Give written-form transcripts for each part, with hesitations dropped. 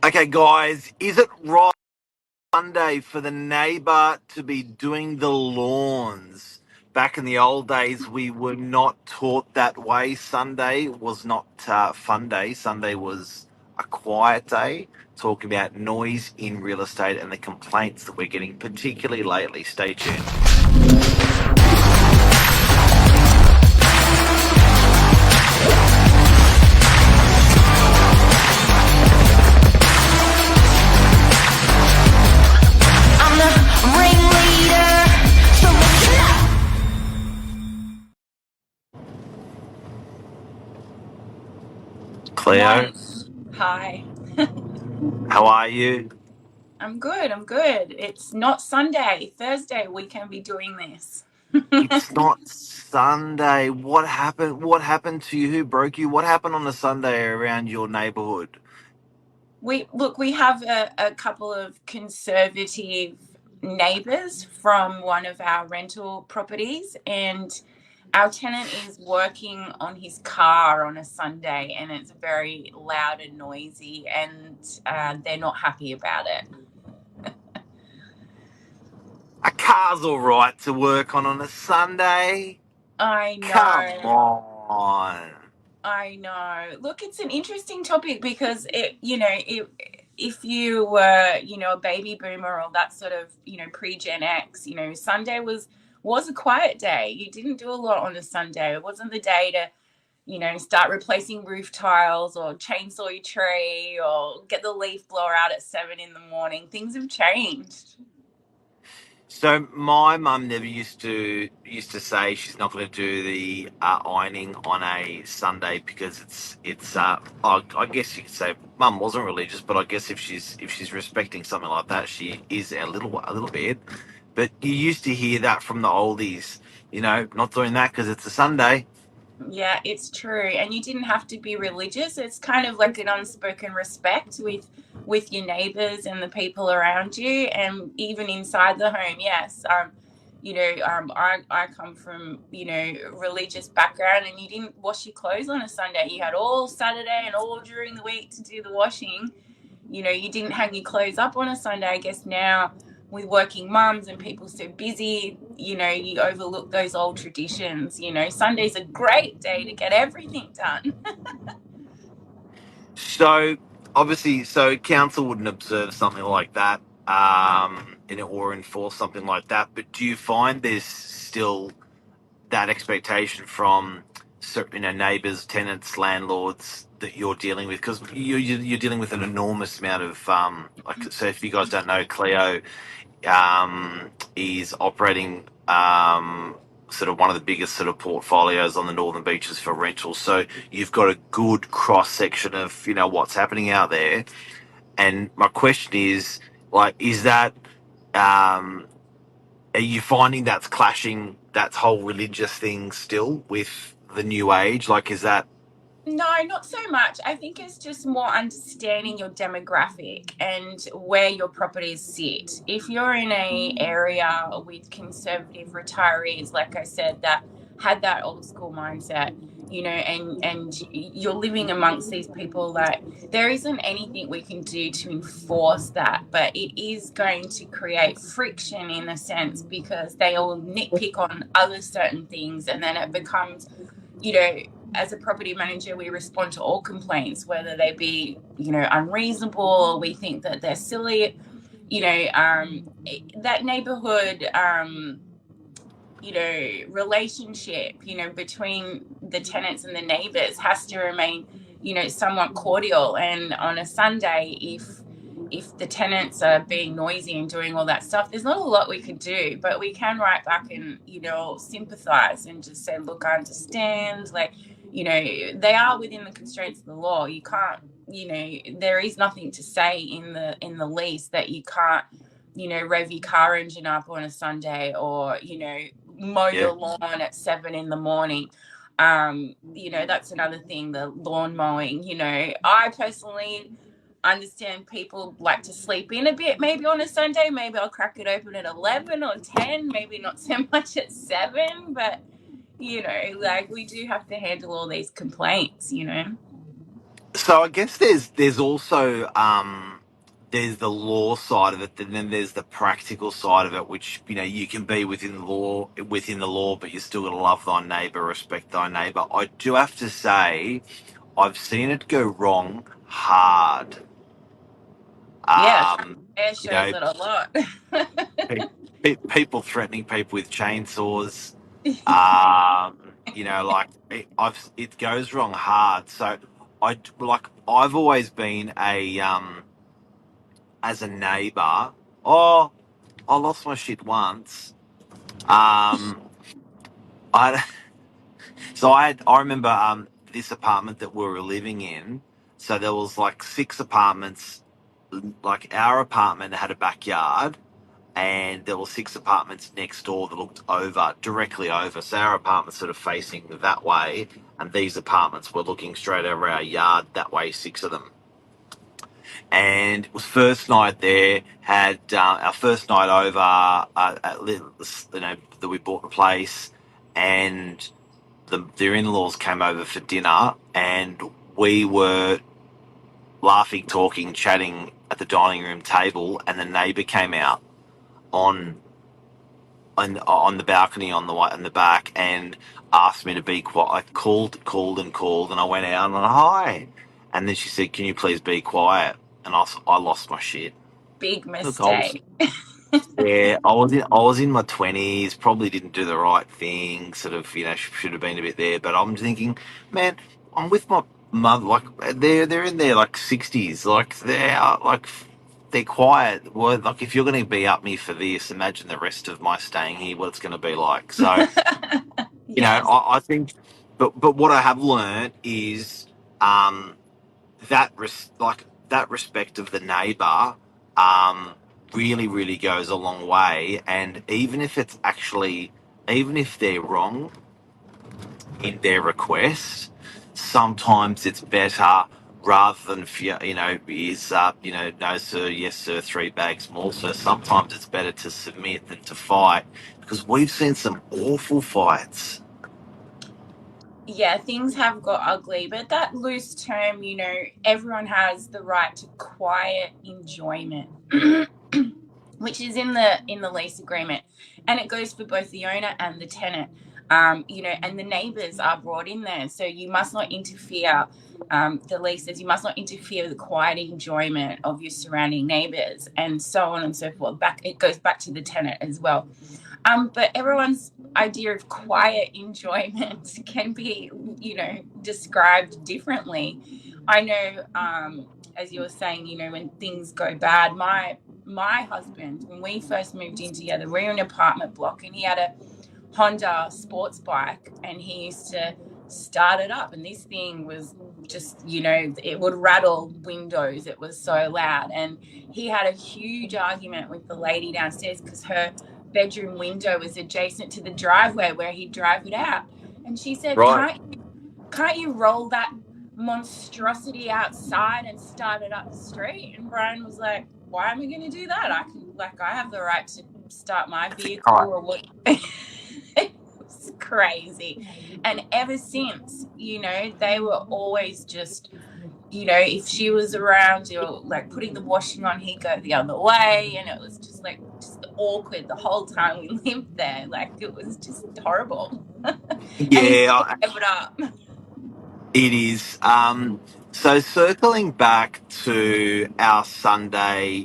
Okay, guys, is it right Sunday for the neighbour to be doing the lawns? Back in the old days, we were not taught that way. Sunday was not fun day. Sunday was a quiet day. Talking about noise in real estate and the complaints that we're getting, particularly lately. Stay tuned. I'm the ringleader, so listen up. Cleo, Morning. Hi. how are you? I'm good. I'm good. It's not Sunday. Thursday we can be doing this. It's not Sunday. What happened? What happened to you? Who broke you? What happened on a Sunday around your neighbourhood? We have a couple of conservative neighbors from one of our rental properties, and our tenant is working on his car on a Sunday, and it's very loud and noisy, and they're not happy about it. A car's all right to work on a Sunday. I Come know. on. I know. Look, it's an interesting topic because if you were, a baby boomer or that sort of, pre-Gen X, Sunday was a quiet day. You didn't do a lot on a Sunday. It wasn't the day to, start replacing roof tiles or chainsaw your tree or get the leaf blower out at 7 in the morning. Things have changed. So my mum never used to say she's not going to do the ironing on a Sunday because it's I guess you could say mum wasn't religious, but I guess if she's respecting something like that, she is a little bit. But you used to hear that from the oldies, not doing that because it's a Sunday. Yeah, it's true. And you didn't have to be religious. It's kind of like an unspoken respect with your neighbors and the people around you, and even inside the home. Yes. I come from, religious background, and you didn't wash your clothes on a Sunday. You had all Saturday and all during the week to do the washing. You didn't hang your clothes up on a Sunday. I guess now with working mums and people so busy, you overlook those old traditions. Sunday's a great day to get everything done. So obviously, so council wouldn't observe something like that, or enforce something like that. But do you find there's still that expectation from neighbours, tenants, landlords that you're dealing with? Because you're dealing with an enormous amount of So if you guys don't know, Cleo is operating sort of one of the biggest sort of portfolios on the northern beaches for rentals. So you've got a good cross section of what's happening out there. And my question is, is that are you finding that's clashing, that whole religious thing still with the new age? Is that No, not so much. I think it's just more understanding your demographic and where your properties sit. If you're in a area with conservative retirees, like I said, that had that old school mindset, and you're living amongst these people, that there isn't anything we can do to enforce that, but it is going to create friction in a sense because they all nitpick on other certain things, and then it becomes, as a property manager, we respond to all complaints, whether they be, unreasonable, or we think that they're silly. That neighborhood, relationship, between the tenants and the neighbors has to remain, somewhat cordial. And on a Sunday, if the tenants are being noisy and doing all that stuff, there's not a lot we can do, but we can write back and, sympathize and just say, look, I understand, they are within the constraints of the law. You can't, there is nothing to say in the lease that you can't, rev your car engine up on a Sunday, or, mow yeah? your lawn at 7 in the morning. That's another thing, the lawn mowing. I personally understand people like to sleep in a bit, maybe on a Sunday. Maybe I'll crack it open at 11 or 10, maybe not so much at 7, but we do have to handle all these complaints. So I guess there's also there's the law side of it, and then there's the practical side of it, which you can be within the law, but you still got to love thy neighbour, respect thy neighbour. I do have to say, I've seen it go wrong hard. Yes, air You shows know, it a lot. people threatening people with chainsaws. It goes wrong hard. So I've always been as a neighbour. Oh, I lost my shit once. Um, I I remember this apartment that we were living in. So there was like 6 apartments. Like our apartment had a backyard, and there were 6 apartments next door that looked directly over. So our apartment's sort of facing that way, and these apartments were looking straight over our yard that way. 6 of them. And it was first night there. Had our first night over that we bought the place, and their in-laws came over for dinner, and we were laughing, talking, chatting at the dining room table, and the neighbour came out on on the balcony on the back and asked me to be quiet. I called, and I went out and hi, and then she said, "Can you please be quiet?" And I lost my shit. Big Look, I was mistake. yeah, I was in my 20s, probably didn't do the right thing, sort of, should have been a bit there. But I'm thinking, man, I'm with my mother, like they're in their like 60s, they're quiet. Well, like if you're going to be up me for this, imagine the rest of my staying here, what it's going to be like. So, Yes. I think, but what I have learned is, um, that respect of the neighbour, um, really, really goes a long way. And even if they're wrong in their request, sometimes it's better rather than no sir, yes sir, 3 bags more sir. Sometimes it's better to submit than to fight, because we've seen some awful fights. Yeah, things have got ugly, but that loose term, everyone has the right to quiet enjoyment, which is in the lease agreement, and it goes for both the owner and the tenant. And the neighbours are brought in there, so you must not interfere. The lease says you must not interfere with the quiet enjoyment of your surrounding neighbours, and so on and so forth. It goes back to the tenant as well. But everyone's idea of quiet enjoyment can be, described differently. I know, as you were saying, when things go bad, my husband, when we first moved in together, we were in an apartment block, and he had a Honda sports bike, and he used to start it up, and this thing was just, it would rattle windows. It was so loud, and he had a huge argument with the lady downstairs because her bedroom window was adjacent to the driveway where he'd drive it out, and she said, Right. can't you roll that monstrosity outside and start it up the street? And Brian was like, why am I going to do that? I have the right to start my vehicle Right. or what. It was crazy. And ever since, they were always just, if she was around, like putting the washing on, he'd go the other way, and it was just awkward the whole time we lived there. Like, it was just horrible. And he still Yeah, kept it up. it is. So circling back to our Sunday,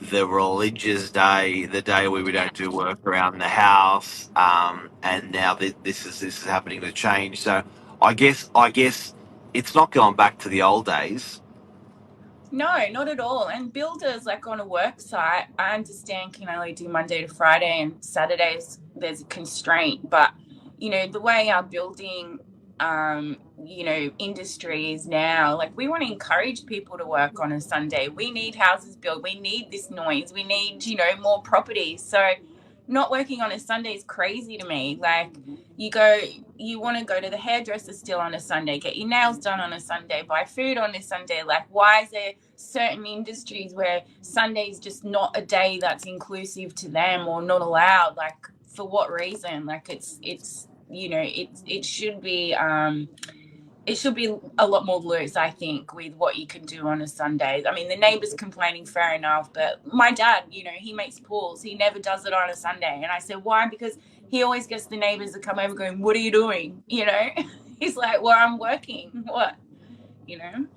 the religious day, the day where we Yeah. don't do work around the house, and now this is happening to change. So I guess it's not going back to the old days. No, not at all. And builders, like on a work site, I understand can only do Monday to Friday, and Saturdays there's a constraint. But, the way our building, industry is now, like, we want to encourage people to work on a Sunday. We need houses built. We need this noise. We need, more property. So not working on a Sunday is crazy to me. Like, you want to go to the hairdresser still on a Sunday, get your nails done on a Sunday, buy food on a Sunday. Like, why is there certain industries where Sunday is just not a day that's inclusive to them or not allowed? Like, for what reason? Like, it should be, it should be a lot more loose, I think, with what you can do on a Sunday. I mean, the neighbours complaining, fair enough, but my dad, he makes pools. He never does it on a Sunday. And I said, why? Because he always gets the neighbours to come over going, what are you doing? He's like, well, I'm working. What? You know?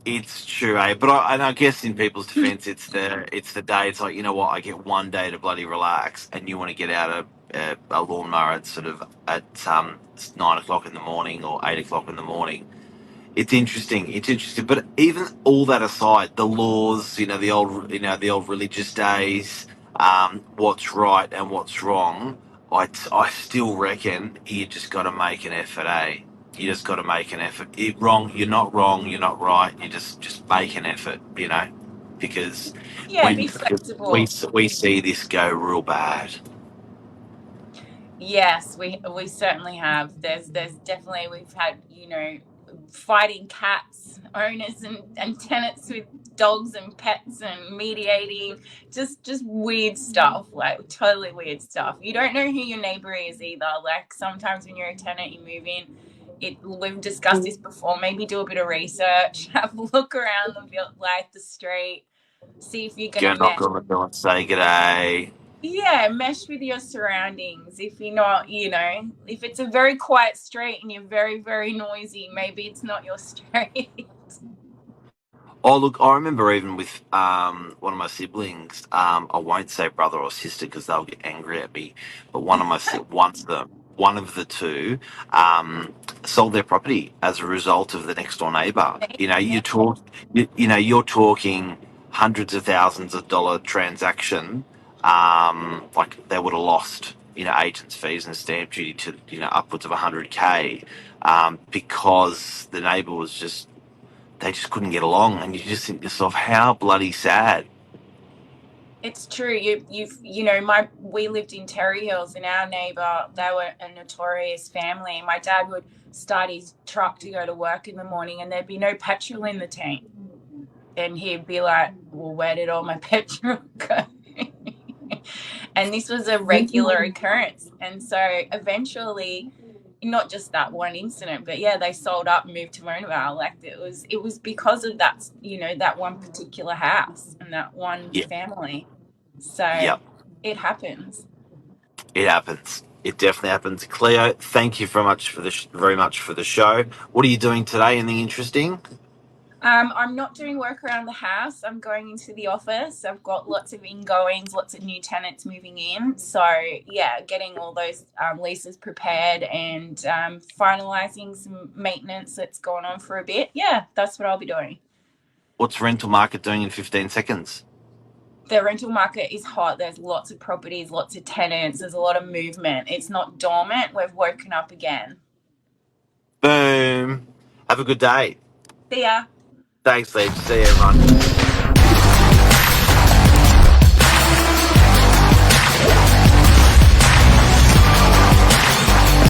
It's true, eh? But I guess in people's defence, it's the day. It's like, you know what? I get one day to bloody relax, and you want to get out a lawnmower at sort of at 9 o'clock in the morning or 8 o'clock in the morning. It's interesting. It's interesting. But even all that aside, the laws, the old religious days, what's right and what's wrong, I still reckon you just got to make an effort, eh? You just got to make an effort. You're not wrong. You're not right. You just make an effort, because Yeah, be we flexible. we see this go real bad. Yes, we certainly have. There's definitely, we've had, fighting cats, owners and tenants with dogs and pets and mediating, just weird stuff, like totally weird stuff. You don't know who your neighbor is either. Like sometimes when you're a tenant, you move in. We've discussed this before. Maybe do a bit of research, have a look around the street, see if you're gonna Go knock mesh. on the door and say g'day. Yeah, mesh with your surroundings. If you're not, if it's a very quiet street and you're very, very noisy, maybe it's not your street. Oh, look, I remember even with one of my siblings. I won't say brother or sister because they'll get angry at me. But one of the two, sold their property as a result of the next door neighbour. Yeah, You're talking hundreds of thousands of dollar transaction. Like they would have lost, agents' fees and stamp duty to upwards of 100K, because the neighbour was just they just couldn't get along, and you just think to yourself, how bloody sad. it's true. We lived in Terry Hills, and our neighbour, they were a notorious family. My dad would start his truck to go to work in the morning, and there'd be no petrol in the tank, and he'd be like, "Well, where did all my petrol go?" And this was a regular occurrence. And so eventually, not just that one incident, but yeah, they sold up and moved to Monavale. Like it was because of that, that one particular house and that one Yeah, family. So yeah, it happens. it happens. It definitely happens. Cleo, thank you very much for the show. What are you doing today? Anything interesting? I'm not doing work around the house. I'm going into the office. I've got lots of ingoings, lots of new tenants moving in. So yeah, getting all those leases prepared and finalising some maintenance that's gone on for a bit. Yeah, that's what I'll be doing. What's rental market doing in 15 seconds? The rental market is hot. There's lots of properties, lots of tenants. There's a lot of movement. It's not dormant. We've woken up again. Boom. Have a good day. See ya. Thanks, Lee. See you, everyone.